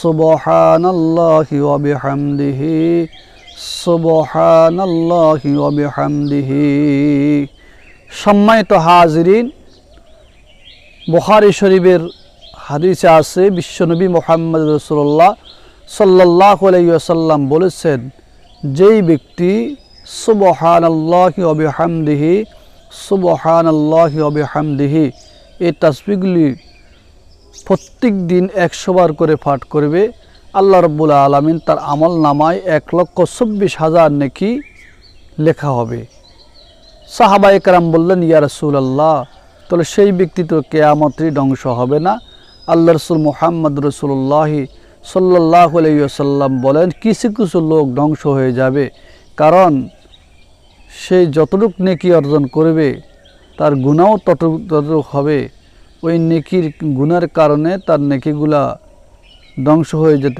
সুবহানাল্লাহি ওয়া বিহামদিহি সুবহানাল্লাহি ওয়া বিহামদিহি। সম্মানিত হাজিরিন, বুখারী শরীফের হাদিসে আছে বিশ্বনবী মুহাম্মদ রাসূলুল্লাহ সাল্লাল্লাহু আলাইহি ওয়াসাল্লাম বলেছেন, যেই ব্যক্তি সুবহানাল্লাহি ওয়া বিহামদিহি সুবহানাল্লাহি ওয়া বিহামদিহি এই তাসবিহগুলি প্রত্যেক দিন 100 বার করে পাঠ করবে, আল্লাহ রাব্বুল আলামিন তার আমল নামায় 1,24,000 নেকি লেখা হবে। সাহাবায়ে কেরাম বললেন, ইয়া রাসূলুল্লাহ, তাহলে সেই ব্যক্তি তো কিয়ামতেই ধ্বংস হবে না? আল্লাহ রাসূল মুহাম্মদ রাসূলুল্লাহ সাল্লাল্লাহু আলাইহি ওয়াসাল্লাম বলেন, কিছু কিছু লোক ধ্বংস হয়ে যাবে, কারণ সে যতটুকু নেকি অর্জন করবে তার গুনাহও ততটুকু হবে। ওই নেকির গুনার কারণে তার নেকিগুলা ধ্বংস হয়ে যেতে